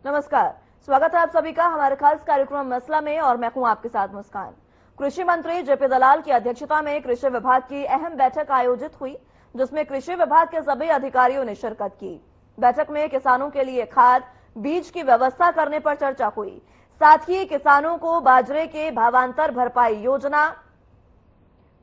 नमस्कार, स्वागत है आप सभी का हमारे खास कार्यक्रम मसला में और मैं हूं आपके साथ मुस्कान। कृषि मंत्री जेपी दलाल की अध्यक्षता में कृषि विभाग की अहम बैठक आयोजित हुई, जिसमें कृषि विभाग के सभी अधिकारियों ने शिरकत की। बैठक में किसानों के लिए खाद, बीज की व्यवस्था करने पर चर्चा हुई। साथ ही किसानों को बाजरे के भावांतर भरपाई योजना,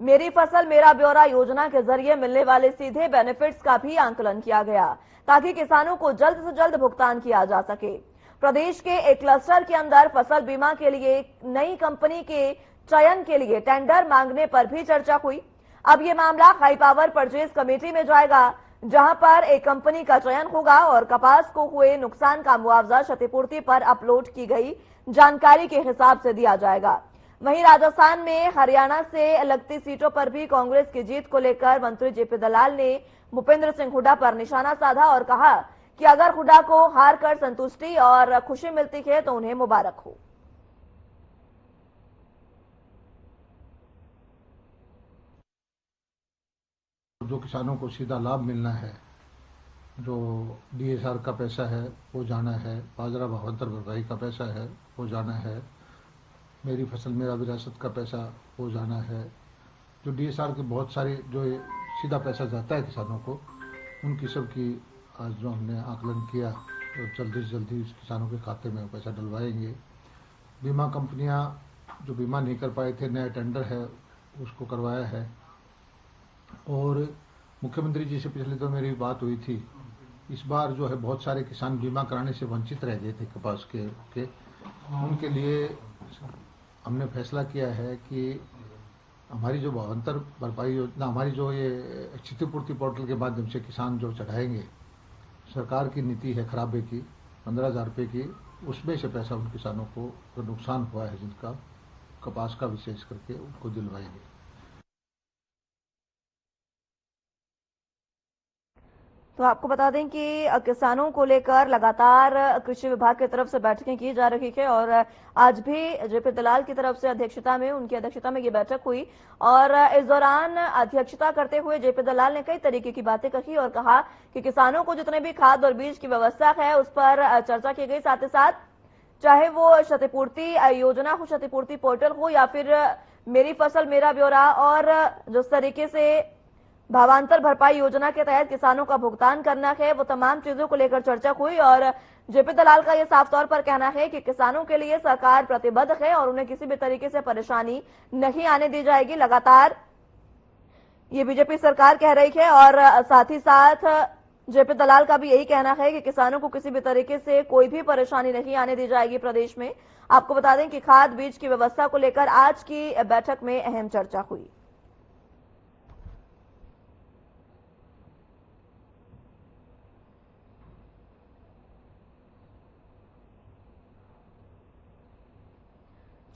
मेरी फसल मेरा ब्यौरा योजना के जरिए मिलने वाले सीधे बेनिफिट्स का भी आंकलन किया गया, ताकि किसानों को जल्द से जल्द भुगतान किया जा सके। प्रदेश के एक क्लस्टर के अंदर फसल बीमा के लिए नई कंपनी के चयन के लिए टेंडर मांगने पर भी चर्चा हुई। अब ये मामला हाई पावर परचेज कमेटी में जाएगा, जहां पर एक कंपनी का चयन होगा और कपास को हुए नुकसान का मुआवजा क्षतिपूर्ति पर अपलोड की गई जानकारी के हिसाब से दिया जाएगा। वहीं राजस्थान में हरियाणा से लगती सीटों पर भी कांग्रेस की जीत को लेकर मंत्री जेपी दलाल ने भूपेंद्र सिंह हुड्डा पर निशाना साधा और कहा कि अगर हुड्डा को हार कर संतुष्टि और खुशी मिलती है तो उन्हें मुबारक हो। जो किसानों को सीधा लाभ मिलना है, जो डीएसआर का पैसा है वो जाना है, बाजरा भावांतर भरपाई का पैसा है वो जाना है, मेरी फसल मेरा विरासत का पैसा वो जाना है, जो डीएसआर के बहुत सारे जो सीधा पैसा जाता है किसानों को, उनकी सब की आज जो हमने आकलन किया तो जल्दी से जल्दी किसानों के खाते में पैसा डलवाएंगे। बीमा कंपनियां जो बीमा नहीं कर पाए थे, नया टेंडर है उसको करवाया है। और मुख्यमंत्री जी से पिछले तो मेरी बात हुई थी, इस बार जो है बहुत सारे किसान बीमा कराने से वंचित रह गए थे कपास के उनके लिए हमने फैसला किया है कि हमारी जो भावांतर भरपाई योजना, हमारी जो ये क्षतिपूर्ति पोर्टल के माध्यम से किसान जो चढ़ाएंगे, सरकार की नीति है खराबे की 15,000 रुपये की, उसमें से पैसा उन किसानों को जो नुकसान हुआ है जिनका कपास का विशेष करके उनको दिलवाएंगे। तो आपको बता दें कि किसानों को लेकर लगातार कृषि विभाग की तरफ से बैठकें की जा रही है और आज भी जेपी दलाल की तरफ से उनकी अध्यक्षता में ये बैठक हुई और इस दौरान अध्यक्षता करते हुए जेपी दलाल ने कई तरीके की बातें कही और कहा कि किसानों को जितने भी खाद और बीज की व्यवस्था है उस पर चर्चा की गई। साथ ही साथ चाहे वो क्षतिपूर्ति योजना हो, क्षतिपूर्ति पोर्टल हो या फिर मेरी फसल मेरा ब्यौरा और जिस तरीके से भावांतर भरपाई योजना के तहत किसानों का भुगतान करना है, वो तमाम चीजों को लेकर चर्चा हुई और जेपी दलाल का यह साफ तौर पर कहना है कि किसानों के लिए सरकार प्रतिबद्ध है और उन्हें किसी भी तरीके से परेशानी नहीं आने दी जाएगी। लगातार ये बीजेपी सरकार कह रही है और साथ ही साथ जेपी दलाल का भी यही कहना है कि किसानों को किसी भी तरीके से कोई भी परेशानी नहीं आने दी जाएगी प्रदेश में। आपको बता दें कि खाद बीज की व्यवस्था को लेकर आज की बैठक में अहम चर्चा हुई।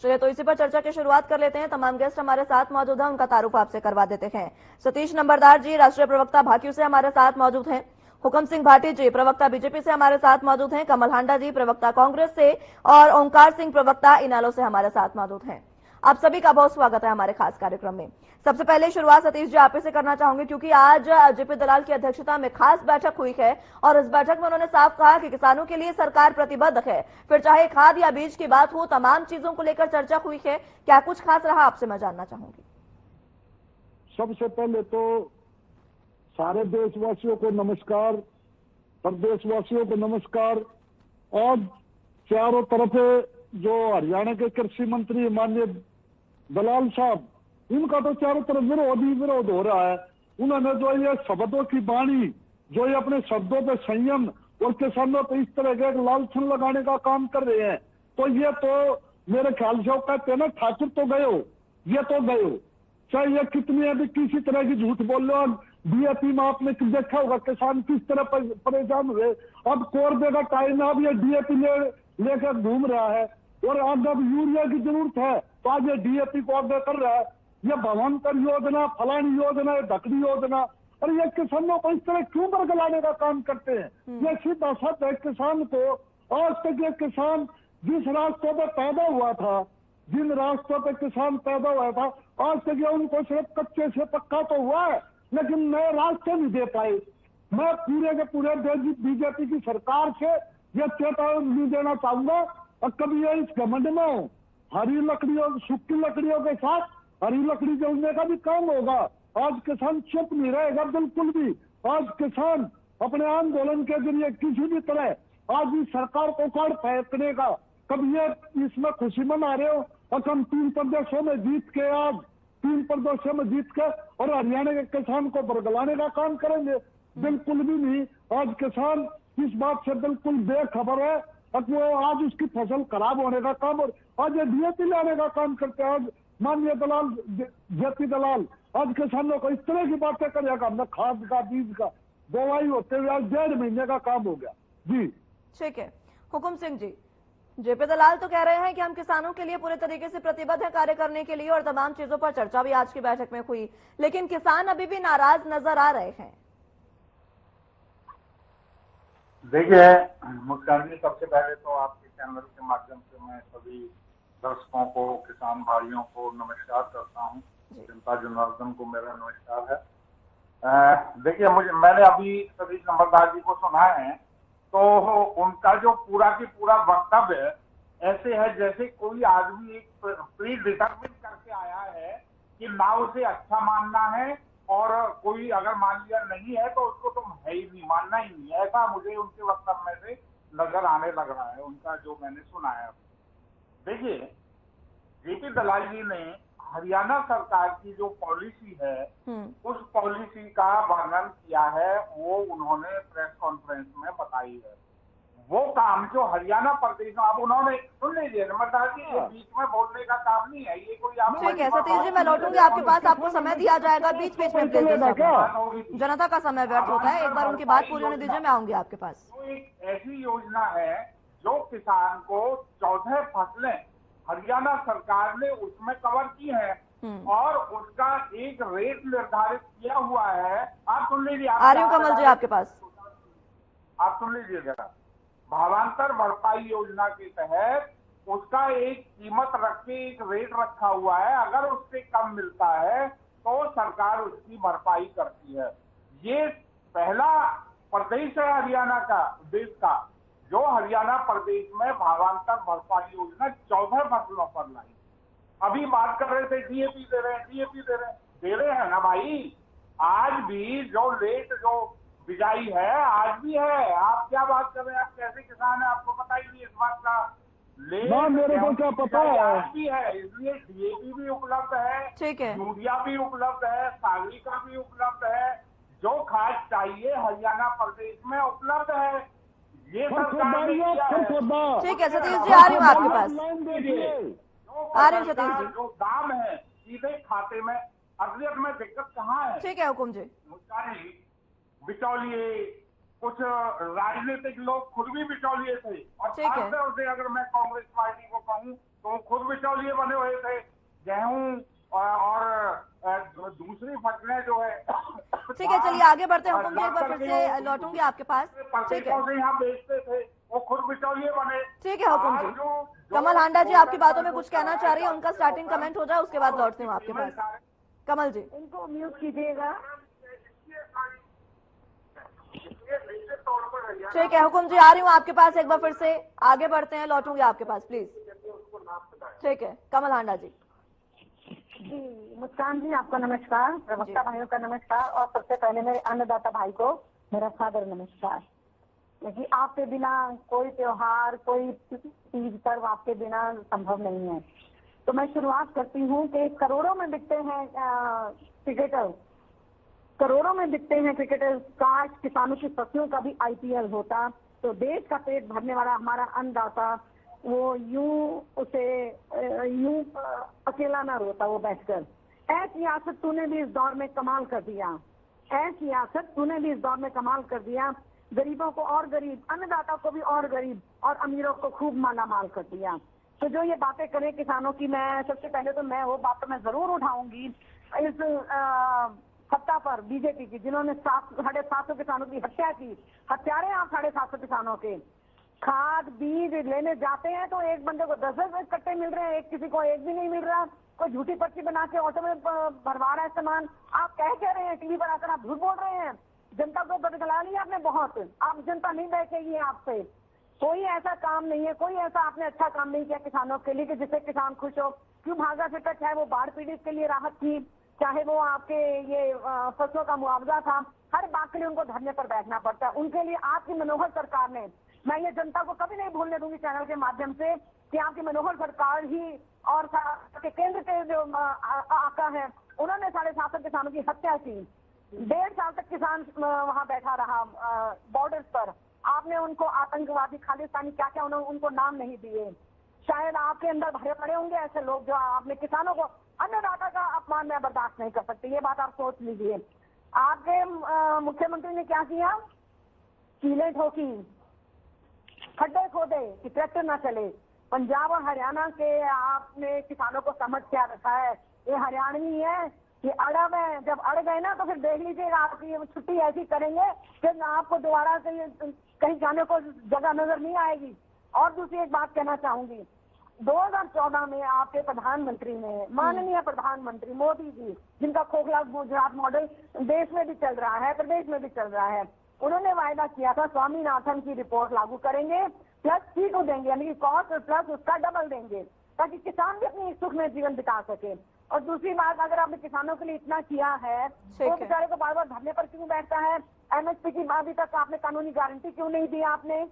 चलिए तो इसी पर चर्चा की शुरुआत कर लेते हैं। तमाम गेस्ट हमारे साथ मौजूद हैं, उनका तारुफ आपसे करवा देते हैं। सतीश नंबरदार जी राष्ट्रीय प्रवक्ता भाकियू से हमारे साथ मौजूद हैं। हुक्म सिंह भाटी जी प्रवक्ता बीजेपी से हमारे साथ मौजूद हैं। कमल हांडा जी प्रवक्ता कांग्रेस से और ओंकार सिंह प्रवक्ता इनालो से हमारे साथ मौजूद हैं। आप सभी का बहुत स्वागत है हमारे खास कार्यक्रम में। सबसे पहले शुरुआत सतीश जी आप से करना चाहूंगी, क्योंकि आज जेपी दलाल की अध्यक्षता में खास बैठक हुई है और इस बैठक में उन्होंने साफ कहा कि किसानों के लिए सरकार प्रतिबद्ध है। फिर चाहे खाद या बीज की बात हो, तमाम चीजों को लेकर चर्चा हुई है। क्या कुछ खास रहा आपसे मैं जानना चाहूंगी। सबसे पहले तो सारे देशवासियों को नमस्कार, प्रदेशवासियों को नमस्कार। और चारों तरफ जो हरियाणा के कृषि मंत्री माननीय दलाल साहब, इनका तो चारों तरफ विरोध हो रहा है। उन्होंने जो ये शब्दों की वाणी, जो ये अपने शब्दों पे संयम और किसानों पे इस तरह के लालछन लगाने का काम कर रहे हैं, तो ये तो मेरे ख्याल से कहते हैं ना, ठाकुर तो गए हो, ये तो गए हो। चाहे ये कितनी अभी किसी तरह की झूठ बोल रहे हो। डीएपी में आपने देखा होगा किसान किस तरह परेशान हुए। अब कोरबे का टाइम है, अब ये डीएपी लेकर घूम रहा है और अब यूरिया की जरूरत है तो आज ये डीएपी को ऑर्डर कर रहा है। ये भावांतर योजना, फलानी योजना, ढकनी योजना, और ये किसानों को इस तरह क्यों बरगलाने का काम करते हैं। ये सीधा सच है। किसान को आज तक ये किसान जिस रास्तों पर पैदा हुआ था, जिन रास्तों पर किसान पैदा हुआ था, आज तक ये उनको सिर्फ कच्चे से पक्का तो हुआ है, लेकिन नए रास्ते नहीं दे पाए। मैं पूरे के पूरे बीजेपी की सरकार से ये चेतावनी देना चाहूंगा। और कभी ये इस घमंड में हरी लकड़ियों, सूखी लकड़ियों के साथ हरी लकड़ी जलने का भी काम होगा। आज किसान चुप नहीं रहेगा बिल्कुल भी। आज किसान अपने आंदोलन के जरिए किसी भी तरह आज इस सरकार को उखाड़ फेंकने का, कभी ये इसमें खुशी मना रहे हो और हम 3 प्रदेशों में जीत के, आज 3 प्रदेशों में जीत के और हरियाणा के किसान को बरगलाने का काम करेंगे? बिल्कुल भी नहीं। आज किसान इस बात से बिल्कुल बेखबर है और वो आज उसकी फसल खराब होने का काम और आज ये डीएपी लाने का काम करते हैं। आज माननीय दलाल जेपी दलाल आज किसानों को इस तरह की बातें करेगा। हमने खाद का, बीज का दवाई होते हुए आज 1.5 महीने का काम हो गया जी। ठीक है हुकुम सिंह जी, जेपी दलाल तो कह रहे हैं कि हम किसानों के लिए पूरे तरीके से प्रतिबद्ध है कार्य करने के लिए और तमाम चीजों पर चर्चा भी आज की बैठक में हुई, लेकिन किसान अभी भी नाराज नजर आ रहे हैं। देखिए मुस्कान जी, सबसे पहले तो आपके चैनल के माध्यम से मैं सभी दर्शकों को, किसान भाइयों को नमस्कार करता हूं। जनता जनार्दन को मेरा नमस्कार है। देखिए मैंने अभी सभी नंबरदार जी को सुना है, तो उनका जो पूरा की पूरा वक्तव्य ऐसे है जैसे कोई आदमी एक प्री डिटरमिन करके आया है कि ना उसे अच्छा मानना है और कोई अगर मान लिया नहीं है तो उसको तो है ही नहीं, मानना ही नहीं है। ऐसा मुझे उनके वक्तव्य में से नजर आने लग रहा है, उनका जो मैंने सुना है। देखिए जेपी दलाल जी ने हरियाणा सरकार की जो पॉलिसी है उस पॉलिसी का वर्णन किया है, वो उन्होंने प्रेस कॉन्फ्रेंस में बताई है। वो काम जो हरियाणा प्रदेश में, अब उन्होंने सुन लीजिए नम्रता जी, ये बीच में बोलने का काम नहीं है, ये कोई आप ठीक है सतीश जी, मैं लौटूंगी आपके पास, आपको समय दिया जाएगा, बीच बीच में प्लीज, जनता का समय व्यर्थ होता है। एक बार उनकी बात पूरी होने दीजिए, मैं आऊंगी आपके पास। तो एक ऐसी योजना है जो किसान को 14 फसलें हरियाणा सरकार ने उसमें कवर की है और उसका एक रेट निर्धारित किया हुआ है। आप सुन लीजिए, आर्यू कमल जी आपके पास, आप सुन लीजिए जरा। भावांतर भरपाई योजना के तहत उसका एक कीमत रख के एक रेट रखा हुआ है, अगर उससे कम मिलता है तो सरकार उसकी भरपाई करती है। ये पहला प्रदेश है हरियाणा का, देश का, जो हरियाणा प्रदेश में भावांतर भरपाई योजना 14 फसलों पर लाई। अभी बात कर रहे थे डीएपी दे रहे हैं, डीएपी दे रहे हैं ना भाई। आज भी जो लेट जो बिजाई है आज भी है। आप क्या बात कर रहे हैं? आप कैसे किसान है, आपको पता ही नहीं इस बात का। मेरे को क्या पता है? आज भी है, इसलिए डीएपी भी उपलब्ध है, ठीक है, यूरिया भी उपलब्ध है, सागरी का भी उपलब्ध है। जो खाद चाहिए हरियाणा प्रदेश में उपलब्ध है। ये सरकार ने किया है। ठीक है सतीश जी, आ रही हूँ आपके पास, आ रही हूँ सतीश जी। जो दाम है सीधे खाते में, असलियत में दिक्कत कहाँ है? ठीक है हुकुम जी। बिचौलिए, कुछ राजनीतिक लोग खुद भी बिचौलिए थे और खासतौर से अगर मैं कांग्रेस पार्टी को कहूँ तो खुद बिचौलिए बने हुए थे। गेहूं और दूसरी फसलें जो है। ठीक है, चलिए आगे बढ़ते हैं हुकुम जी, एक बार फिर से लौटूंगी आपके पास। ठीक है, यहाँ बेचते थे वो खुद बिचौलिए बने। ठीक है हुकुम जी। कमल हांडा जी आपकी बातों में कुछ कहना चाह रही है, उनका स्टार्टिंग कमेंट हो जाए, उसके बाद लौटती हूँ आपके पास। कमल जी उनको म्यूट कीजिएगा। ठीक है हुकुम जी, आ रही हूँ आपके पास, एक बार फिर से आगे बढ़ते हैं, लौटूंगी आपके पास प्लीज। ठीक है कमल हांडा जी। जी मुस्कान जी आपका नमस्कार, प्रवक्ता भाइयों का नमस्कार और सबसे पहले मेरे अन्नदाता भाई को मेरा सादर नमस्कार। क्योंकि आपके बिना कोई त्योहार, कोई तीज पर्व आपके बिना संभव नहीं है। तो मैं शुरुआत करती हूँ कि करोड़ों में बिकते हैं क्रिकेटर, करोड़ों में बिकते हैं क्रिकेटर। काश किसानों की फसलों का भी आईपीएल होता तो देश का पेट भरने वाला हमारा अन्नदाता वो यूं अकेला ना रोता वो बैठकर। ऐ सियासत तूने भी इस दौर में कमाल कर दिया, ऐ सियासत तूने भी इस दौर में कमाल कर दिया। गरीबों को और गरीब, अन्नदाता को भी और गरीब और अमीरों को खूब माला माल कर दिया। तो जो ये बातें करें किसानों की, मैं सबसे पहले तो मैं वो बात मैं जरूर उठाऊंगी इस सत्ता पर बीजेपी की, जिन्होंने 750 किसानों की हत्या की। हत्यारे आप 750 किसानों के। खाद बीज लेने जाते हैं तो एक बंदे को 10-10 कट्टे मिल रहे हैं, एक किसी को एक भी नहीं मिल रहा। कोई झूठी पर्ची बना के ऑटो में भरवा रहा है सामान। आप कह रहे हैं टीवी पर आकर, आप झूठ बोल रहे हैं। जनता को बदला लिया आपने बहुत, आप जनता नहीं बैठेगी आपसे। कोई ऐसा काम नहीं है, कोई ऐसा आपने अच्छा काम नहीं किया किसानों के लिए कि जिससे किसान खुश हो। क्यों भागा फिरता, चाहे वो बाढ़ पीड़ित के लिए राहत थी, चाहे वो आपके ये फसलों का मुआवजा था, हर बात के लिए उनको धरने पर बैठना पड़ता है। उनके लिए आपकी मनोहर सरकार ने, मैं ये जनता को कभी नहीं भूलने दूंगी चैनल के माध्यम से कि आपकी मनोहर सरकार ही और केंद्र के जो आका है उन्होंने 750 किसानों की हत्या की। 1.5 साल तक किसान वहां बैठा रहा बॉर्डर्स पर। आपने उनको आतंकवादी, खालिस्तानी, क्या क्या उन्होंने उनको नाम नहीं दिए। शायद आपके अंदर भरे पड़े होंगे ऐसे लोग जो आपने किसानों को, अन्नदाता का अपमान मैं बर्दाश्त नहीं कर सकती, ये बात आप सोच लीजिए। आपके मुख्यमंत्री ने क्या किया, कीले ठोकी, खड्डे खोदे कि ट्रैक्टर ना चले। पंजाब और हरियाणा के आपने किसानों को समझ क्या रखा है, ये हरियाणवी है कि अड़ब है, जब अड़ गए ना तो फिर देख लीजिएगा आपकी छुट्टी ऐसी करेंगे कि आपको दोबारा से कहीं जाने को जगह नजर नहीं आएगी। और दूसरी एक बात कहना चाहूंगी, 2014 में आपके प्रधानमंत्री ने, माननीय प्रधानमंत्री मोदी जी, जिनका खोखला गुजरात मॉडल देश में भी चल रहा है, प्रदेश में भी चल रहा है, उन्होंने वायदा किया था स्वामीनाथन की रिपोर्ट लागू करेंगे, प्लस सी को देंगे, यानी कि कॉस्ट प्लस उसका डबल देंगे, ताकि किसान भी अपनी सुख में जीवन बिता सके। और दूसरी बात, अगर आपने किसानों के लिए इतना किया है तो बेचारे को बार बार धरने पर क्यों बैठता है? एमएसपी की अभी तक आपने कानूनी गारंटी क्यों नहीं दी? आपने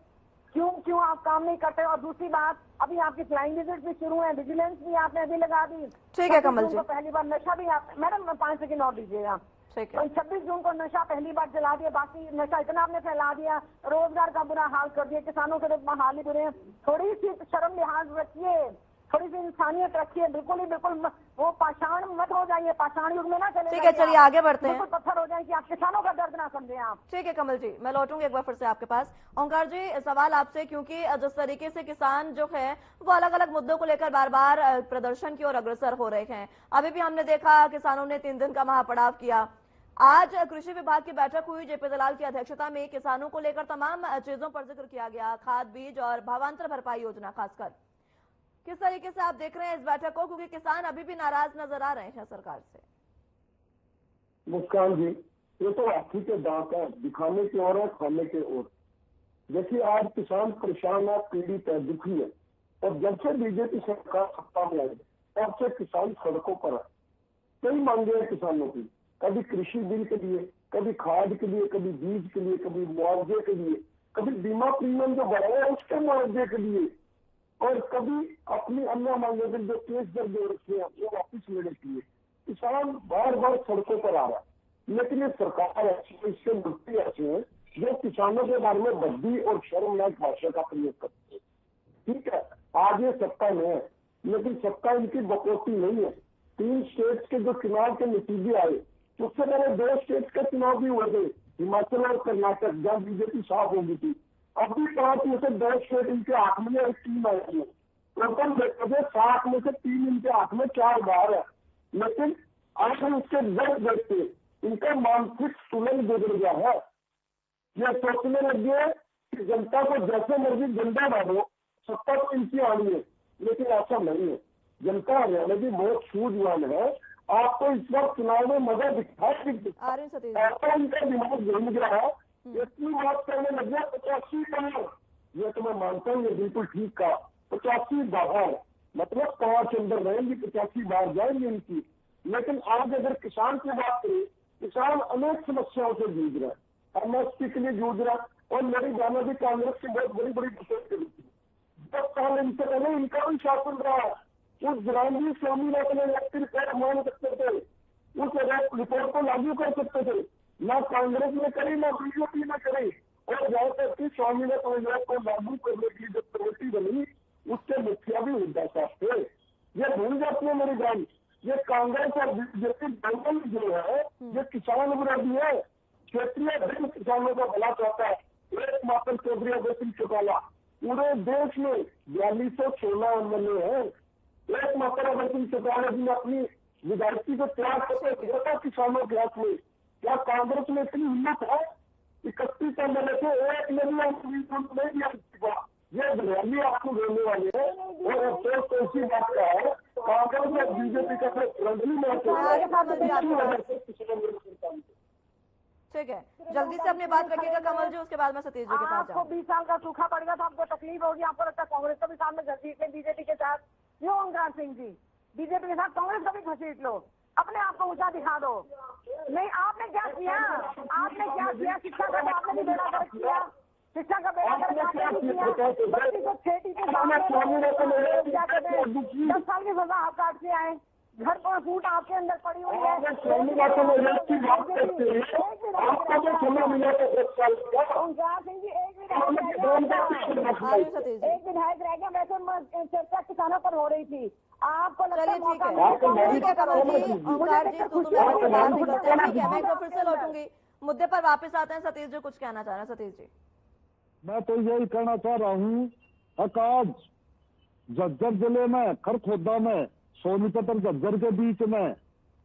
क्यों आप काम नहीं करते? और दूसरी बात, अभी आपकी फ्लाइंग विजिट भी शुरू है, विजिलेंस भी आपने अभी लगा दी। ठीक है कमल जी, पहली बार नशा भी आप, मैडम 5 सेकंड और दीजिएगा। 26 जून को नशा पहली बार जला दिया, बाकी नशा इतना आपने फैला दिया, रोजगार का बुरा हाल कर दिया, किसानों के तो हाल ही बुरे हैं। थोड़ी सी शर्म लिहाज रखिए, थोड़ी सी इंसानियत रखिए, बिल्कुल ही बिल्कुल वो पाषाण मत हो जाइए, पाषाण युग में ना चले। ठीक है, चलिए आगे बढ़ते हैं। बिल्कुल पत्थर हो जाए कि आप किसानों का दर्द ना समझें आप। ठीक है कमल जी, मैं लौटूंगी एक बार फिर से आपके पास। ओंकार जी, सवाल आपसे, क्योंकि जिस तरीके से किसान जो है वो अलग अलग मुद्दों को लेकर बार बार प्रदर्शन की ओर अग्रसर हो रहे हैं। अभी भी हमने देखा किसानों ने 3 दिन का महापड़ाव किया। आज कृषि विभाग की बैठक हुई, जेपी दलाल की अध्यक्षता में किसानों को लेकर तमाम चीजों पर जिक्र किया गया, खाद, बीज और भावांतर भरपाई योजना खासकर। किस तरीके से आप देख रहे हैं इस बैठक को, क्योंकि किसान अभी भी नाराज नजर आ रहे हैं सरकार से? मुस्कान जी, ये तो हाथी के दांत है, दिखाने की ओर है, खाने के ओर। देखिए, आज किसान परेशान है, पीड़ित है, दुखी है, और जब से बीजेपी सरकार सत्ता में आई तब से किसान सड़कों पर है। कई मांगे हैं किसानों की, कभी कृषि बिल के लिए, कभी खाद के लिए, कभी बीज के लिए, कभी मुआवजे के लिए, कभी बीमा प्रीमियम जो बढ़ा है उसके मुआवजे के लिए, और कभी अपनी अन्य मांगे के जो केस दर्ज हो रखे हैं वो वापिस लेने के लिए। किसान बार बार सड़कों पर आ रहा है, लेकिन ये सरकार ऐसी, इससे मुक्ति ऐसे है जो किसानों के बारे में बद्दी और शर्मनाक भाषा का प्रयोग करती है। ठीक है, आज ये सत्ता में है, लेकिन सत्ता इनकी बकौती नहीं है। 3 स्टेट के जो चुनाव के नतीजे आए, उससे पहले 2 स्टेट के चुनाव भी हुए थे, हिमाचल और कर्नाटक, जहाँ बीजेपी साफ हो गई थी। अभी 5 में से 2 स्टेट इनके हाथ में और 3 आई है। टोटल देखते 7 में से 3 इनके हाथ में, 4 बाहर है। लेकिन आज हम इसके दर्द देखते इनका मानसिक सुलग बिगड़ गया है। ये सोचने लगे कि जनता को जैसे मर्जी झंडा डालो, सत्ता तो इनकी आनी है, लेकिन ऐसा नहीं है। जनता हरियाणा की बहुत सूझवान है, आपको इस बार चुनाव में मजा दिखा, ऐसा इनका दिमाग घूम गया है। इतनी बात करने लग गया 85 बार, ये तो मैं मानता हूँ, ये बिल्कुल ठीक कहा, 85 बार मतलब 5 अंदर रहेंगी, 85 बार जाएंगे इनकी। लेकिन आज अगर किसान की बात करें, किसान अनेक समस्याओं से जूझ रहा है, एमएसपी के लिए जूझ रहा है, और मेरी जाना भी कांग्रेस की बहुत बड़ी बड़ी बचत करी थी। 10 साल इनसे पहले इनका भी शासन रहा है। उस जरांगी स्वामीनाथन अपनी रिपोर्ट मांग सकते थे, उस रिपोर्ट को लागू कर सकते थे, ना कांग्रेस ने करी, ना बीजेपी ने करी। और जहाँ तक कि स्वामीनाथन को लागू करने की जो कमेटी बनी, उसके मुखिया भी हुड्डा साहब थे। ये भूल जाती है मेरी जान, ये कांग्रेस और बीजेपी दोनों जो है ये किसान विरोधी है। क्षेत्रीय बैंक किसानों का भला चाहता है। एक मात्र चौधरी अभय सिंह चौटाला, पूरे देश में 4216 एमएलए है। एक मात्र अभय सिंह चौटाला जी ने अपनी विधायकी को त्याग करके किसानों के हाथ में। क्या कांग्रेस में इतनी हिम्मत है? 31 एमएलए थे, एक ने भी नहीं दिया। ये बलियाली आपको देने वाले हैं, और अफसोस तो इसी बात का है, कांग्रेस और बीजेपी का फ्रेंडली मैच हो रहा है। ठीक है। जल्दी से अपनी बात रखिएगा कमल जी, उसके बाद मैं सतीश जी के पास आपको जाऊंगी। 20 साल का सूखा पड़ेगा तो आपको तकलीफ होगी, आपको लगता है कांग्रेस को भी सामने घसीट लें बीजेपी के साथ। क्यों ओंकार सिंह जी, बीजेपी के साथ कांग्रेस को भी घसीट लो, अपने आप को ऊंचा दिखा दो। नहीं, आपने क्या किया, आपने क्या किया? शिक्षा का तो आपने भी बेड़ा गर्क किया, शिक्षा का बेड़ा गर्क आपने किया। बच्ची को छेटी के सामने 10 साल की सजा आप काट के आए, घर पर फूट आपके अंदर पड़ी हुई है। ओंकार सिंह जी, एक विधायक रह गया। वैसे चर्चा किसानों पर हो रही थी, आपको लगता है ठीक है कमल जी, ओंकार जी तो मैं आपसे बात नहीं करते हैं, ठीक है, मैं एक बार फिर से लौटूंगी, मुद्दे पर वापस आते हैं। सतीश जी कुछ कहना चाह रहे हैं। सतीश जी, मैं तो यही कहना चाह रहा हूँ, आज झज्जर जिले में खरखोदा में सोनीपत और झज्जर के बीच में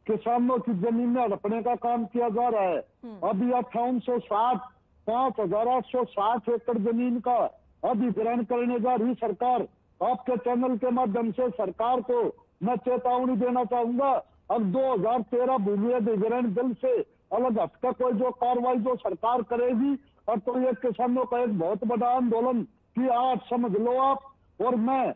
किसानों की जमीन हड़पने का काम किया जा रहा है। अभी 5860 एकड़ जमीन का अधिग्रहण करने जा रही सरकार। आपके चैनल के माध्यम से सरकार को मैं चेतावनी देना चाहूंगा, अब 2013 भूमि अधिग्रहण बिल से अलग हटकर कोई जो कार्रवाई जो सरकार करेगी, और तो ये किसानों का एक बहुत बड़ा आंदोलन की आज समझ लो आप। और मैं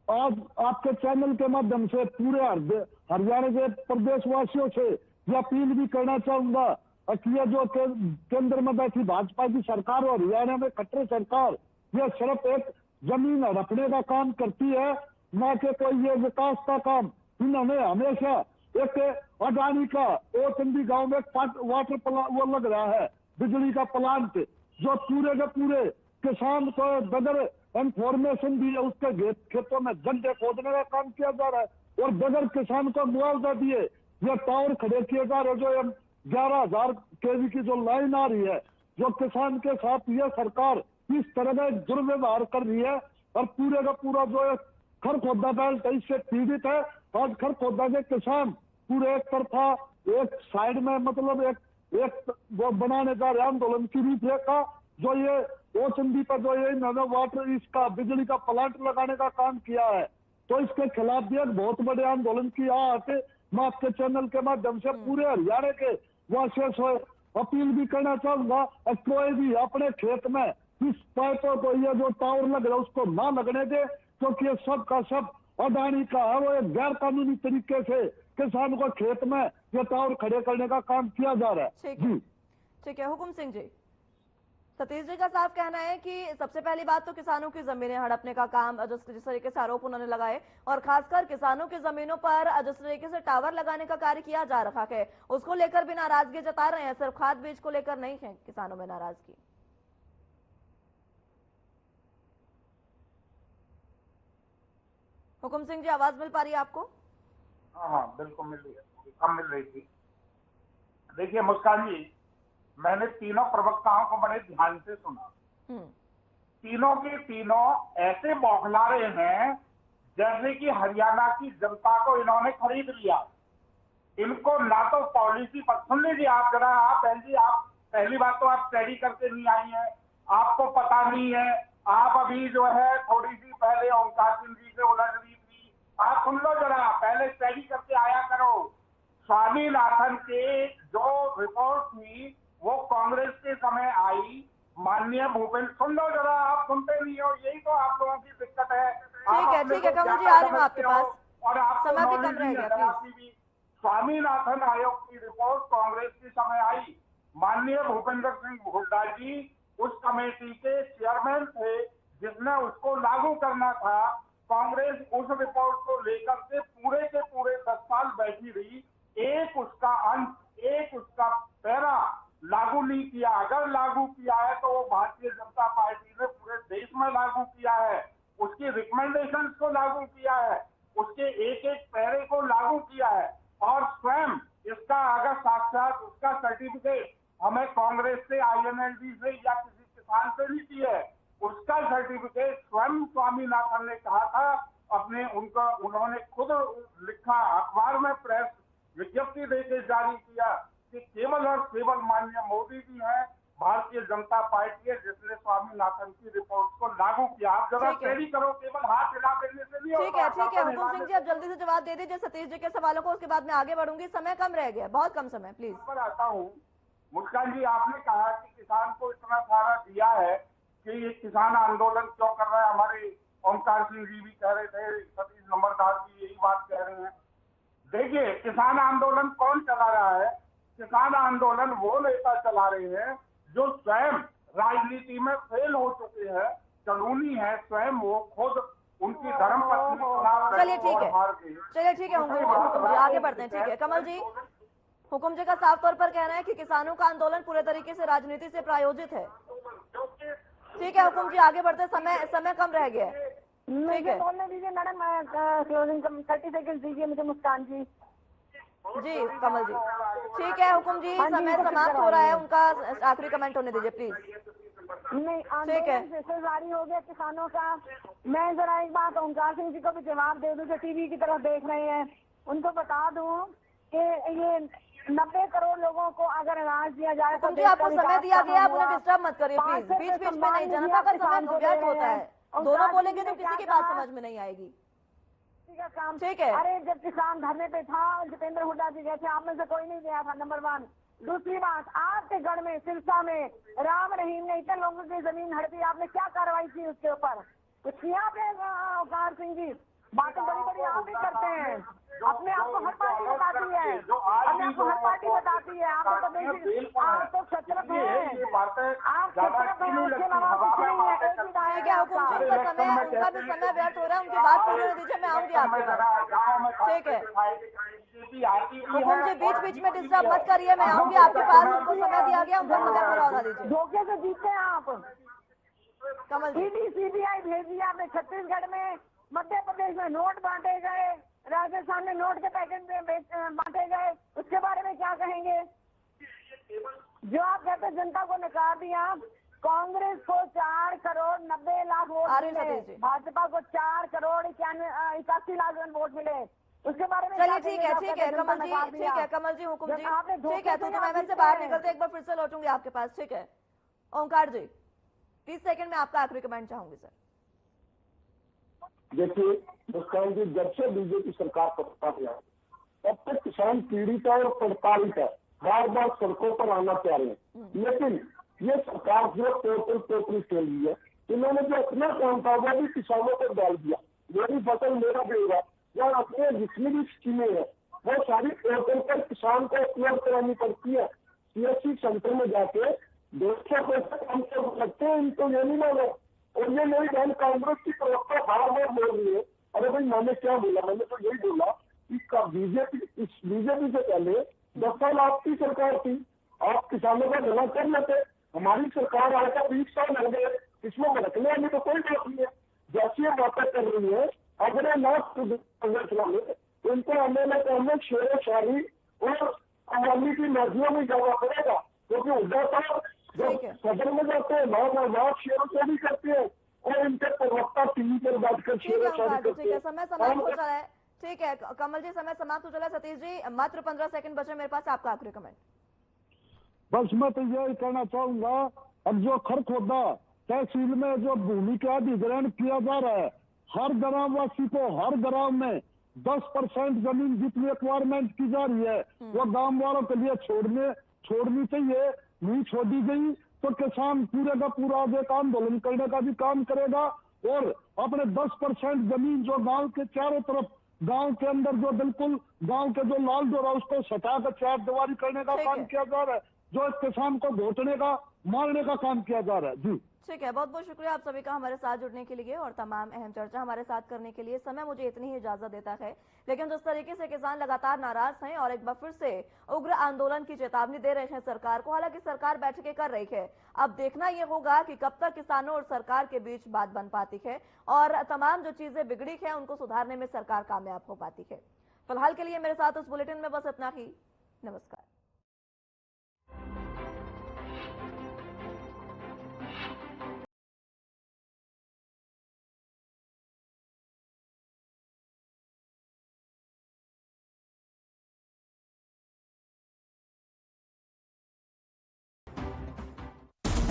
आज आपके चैनल के माध्यम से पूरे हरियाणा के प्रदेशवासियों से यह अपील भी करना चाहूंगा कि ये जो केंद्र में बैठी भाजपा की सरकार और हरियाणा में खट्टर सरकार, यह सिर्फ एक जमीन हड़पने का काम करती है, न कि कोई ये विकास का काम। इन्होंने हमेशा एक अडानी का ओचंदी गांव में वाटर वो लग रहा है, बिजली का प्लांट, जो पूरे के पूरे किसान को बगैर इंफॉर्मेशन दिए उसके खेतों में गड्ढे खोदने का काम किया जा रहा है, और बगैर किसान को मुआवजा दिए ये टावर खड़े किए जा रहे। जो 11,000 केवी की जो लाइन आ रही है, जो किसान के साथ ये सरकार इस तरह का दुर्व्यवहार कर रही है, और पूरे का पूरा जो खरखोदा बेल्ट इससे पीड़ित है। आज खरखोदा के किसान पूरे एक तरफा एक साइड में मतलब एक वो बनाने जा रहे आंदोलन की रूपरेखा, जो ये ओचंदी पर जो ये इन्होंने वाटर इसका बिजली का प्लांट लगाने का काम किया है, तो इसके खिलाफ भी एक बहुत बड़े आंदोलन की आज मैं आपके चैनल के माध्यम से पूरे हरियाणा के वासियों से अपील भी करना चाहूंगा, कोई भी अपने खेत में इस पाइपों को ये जो टावर लग रहा है उसको ना लगने दे, क्योंकि ये सब का सब अडानी का है। वो एक गैर कानूनी तरीके से किसान को खेत में ये टावर खड़े करने का काम किया जा रहा है। ठीक है हुकुम सिंह जी, सतीश जी का साफ कहना है कि सबसे पहली बात तो किसानों की जमीनें हड़पने का काम जिस तरीके से आरोप उन्होंने लगाए, और खासकर किसानों की जमीनों पर जिस तरीके से टावर लगाने का कार्य किया जा रहा है, उसको लेकर भी नाराजगी जता रहे हैं। सिर्फ खाद बीज को लेकर नहीं है किसानों में नाराजगी। हुकुम सिंह जी, आवाज मिल पा रही है आपको? हाँ बिल्कुल मिल रही है, कम मिल रही थी। देखिए मुस्कान जी, मैंने तीनों प्रवक्ताओं को बड़े ध्यान से सुना। तीनों के तीनों ऐसे बौखला रहे हैं जैसे कि हरियाणा की जनता को इन्होंने खरीद लिया। इनको ना तो पॉलिसी पर, सुन लीजिए आप जरा, आप बहन जी, आप पहली बात तो आप स्टडी करके नहीं आई हैं, आपको पता नहीं है। आप अभी जो है थोड़ी सी पहले ओंकार सिंह जी से उलझ रही थी, आप सुन लो जरा, पहले स्टडी करके आया करो। स्वामीनाथन के जो रिपोर्ट थी वो कांग्रेस के समय आई, माननीय भूपेंद्र, सुन लो जरा, आप सुनते नहीं हो, यही तो आप लोगों की दिक्कत है। ठीक है कमल जी, आ रही हूँ आपके पास, और आप समय भी कम रह गया प्लीज। स्वामीनाथन आयोग की रिपोर्ट कांग्रेस के समय आई, माननीय भूपेंद्र सिंह हुड्डा जी उस कमेटी के चेयरमैन थे जिसने उसको लागू करना था। कांग्रेस उस रिपोर्ट को लेकर के पूरे 10 साल बैठी रही, एक उसका अंश, एक उसका पैरा लागू नहीं किया। अगर लागू किया है तो वो भारतीय जनता पार्टी ने पूरे देश में लागू किया है, उसकी रिकमेंडेशंस को लागू किया है, उसके एक एक पैरे को लागू किया है, और स्वयं इसका अगर साक्षात उसका सर्टिफिकेट हमें कांग्रेस से, INLD से या किसी किसान से नहीं दी है, उसका सर्टिफिकेट स्वयं स्वामीनाथन ने कहा था अपने, उन्होंने खुद लिखा, अखबार में प्रेस विज्ञप्ति देकर जारी किया कि केवल और केवल माननीय मोदी जी हैं, भारतीय जनता पार्टी है जिसने स्वामीनाथन की रिपोर्ट को लागू किया। आप जरा स्टडी करो, केवल हाथ हिला देने से नहीं होगा। ठीक है हुकुम सिंह जी, अब जल्दी से जवाब दे दीजिए सतीश जी के सवालों को, उसके बाद मैं आगे बढ़ूंगी, समय कम रह गया, बहुत कम समय, प्लीज। पर आता हूँ मुस्कान जी, आपने कहा कि किसान को इतना सारा दिया है कि ये किसान आंदोलन क्यों कर रहा है। हमारे ओमकार सिंह जी भी कह रहे थे, सतीश नंबरदार भी यही बात कह रहे हैं। देखिए, किसान आंदोलन कौन चला रहा है? किसान आंदोलन वो नेता चला रहे हैं जो स्वयं राजनीति में फेल हो चुके हैं, कानूनी है, स्वयं वो खुद उनकी धर्मपत्नी चलिए ठीक है, चलिए ठीक है हुकुम जी आगे बढ़ते हैं। ठीक है कमल जी, हुकुम जी का साफ तौर पर कहना है कि किसानों का आंदोलन पूरे तरीके से राजनीति से प्रायोजित है। ठीक है हुकुम जी आगे बढ़ते, समय कम रह गया है। ठीक है बोलने दीजिए मैडम, क्लोजिंग 30 सेकंड दीजिए मुझे मुस्कान जी। जी कमल जी ठीक है हुकुम जी, समय समाप्त हो रहा है, उनका आखिरी कमेंट होने दीजिए प्लीज। नहीं, आंदोलन जैसे जारी हो गया किसानों का। मैं जरा एक बात ओमकार सिंह जी को भी जवाब दे दूं जो टीवी की तरफ देख रहे हैं, उनको बता दूं कि ये 90 करोड़ लोगों को अगर अनाज दिया जाए तो आपको समय दिया गया, आप उन्हें डिस्टर्ब मत करिए प्लीज, बीच बीच में नहीं, जनता का समय व्यर्थ होता है, दोनों बोलेंगे तो किसी की बात समझ में नहीं आएगी। ठीक है, अरे जब किसान धरने पे था, जितेंद्र हुड्डा जी गए थे, आप में से कोई नहीं गया था, नंबर 1। दूसरी बात, आपके गढ़ में सिरसा में राम रहीम ने इतने लोगों की जमीन हड़पी, आपने क्या कार्रवाई की उसके ऊपर? कुछ किया आपने? ओमकार सिंह जी बातें बड़ी बड़ी आप भी करते हैं, अपने आप को हर पार्टी बताती है, अपने आप को हर पार्टी बताती है, आप तो बेसिक आप तो सत्रक है, आप सत्रक है, उसके अलावा कुछ नहीं है। एक ही दायरा क्या हुकुम जी उनका भी समय व्यर्थ हो रहा है, उनकी बात पूरी होने दीजिए, मैं आऊंगी आपके पास। ठीक है हुकुम जी बीच बीच में डिस्टर्ब मत करिए, मैं आऊंगी आपके पास, उनको समय दिया गया, उनका समय पूरा होना दीजिए। धोखे से जीतते हैं आप। कमल जी ईडी सीबीआई भेज दिया आपने छत्तीसगढ़ में, मध्य प्रदेश में नोट बांटे गए, राजस्थान में नोट के पैकेट बांटे गए, उसके बारे में क्या कहेंगे? जो आप कहते जनता को नकार दिया, कांग्रेस को 4 करोड़ 90 लाख वोट मिले, भाजपा को 4 करोड़ 81 लाख वोट मिले, उसके बारे में चलिए ठीक है कमल जी, ठीक है कमल जी हुकुम जी ठीक है, तो मैं वैसे बाहर निकलते एक बार फिर से लौटूंगी आपके पास। ठीक है ओंकार जी 30 सेकंड में आपका आखिरी कमेंट चाहूंगी सर। देखिए मुस्कान जी, जब से बीजेपी सरकार सत्ता में आई तब तक किसान पीड़ित है और प्रताड़ित है, बार बार सड़कों पर आना चाह रहे हैं, लेकिन ये सरकार जो टोटल खेल रही है, इन्होंने जो अपना काम था वो भी किसानों को डाल दिया। मेरी फसल मेरा ब्यौरा, या अपने जितनी भी स्कीमें है वो सारी पोर्टल पर किसान को अपलोड करानी पड़ती है। सीएससी सेंटर में जाके 200 पैसे कम कर सकते हैं, इनको ये नहीं मानो। और ये मेरी बहन कांग्रेस की प्रवक्ता बार बार बोल रही है, अरे भाई मैंने क्या बोला, मैंने तो यही बोला कि बीजेपी से पहले 10 साल आपकी सरकार थी, आप किसानों का भला कर लेते, हमारी सरकार आकर 20 साल लग गए, इसमें भड़कने वाली तो कोई बात नहीं है। जैसी ये बातें कर रही है अगर कांग्रेस वाले, तो इनको हमें शेर शाही और अवामी की मर्जियों में जाना पड़ेगा, क्योंकि उद्धा साहब जब सदन में जाते हैं बात शेरों से भी करते हैं और इनके प्रवक्ता टीवी पर बैठकर शेर शाही करते हैं। समय समाप्त हो चला है। ठीक है कमल जी समय समाप्त हो चला है। सतीश जी मात्र 15 सेकंड बचे मेरे पास, आपका आखिरी कमेंट। बस मैं तो यही कहना चाहूंगा, अब जो खरखोदा तहसील में जो भूमि का अधिग्रहण किया जा रहा है, हर ग्रामवासी को हर गांव में 10% जमीन जितनी एक्वायरमेंट की जा रही है वो गांव वालों के लिए छोड़नी चाहिए। नहीं छोड़ी गई तो किसान पूरे का पूरा एक आंदोलन करने का भी काम करेगा और अपने 10% जमीन जो गांव के चारों तरफ, गांव के अंदर जो बिल्कुल गांव के जो लाल डोरा उसको सटाकर 4 दीवारी करने का काम किया जा रहा है, जो किसान को घोटने का मारने का काम किया जा रहा है। जी ठीक है, बहुत बहुत शुक्रिया आप सभी का हमारे साथ जुड़ने के लिए और तमाम अहम चर्चा हमारे साथ करने के लिए। समय मुझे इतनी ही इजाजत देता है, लेकिन जिस तरीके से किसान लगातार नाराज हैं और एक बार फिर से उग्र आंदोलन की चेतावनी दे रहे हैं सरकार को, हालांकि सरकार बैठकें कर रही है, अब देखना यह होगा कि कब तक किसानों और सरकार के बीच बात बन पाती है और तमाम जो चीजें बिगड़ी है उनको सुधारने में सरकार कामयाब हो पाती है। फिलहाल के लिए मेरे साथ उस बुलेटिन में बस इतना ही। नमस्कार।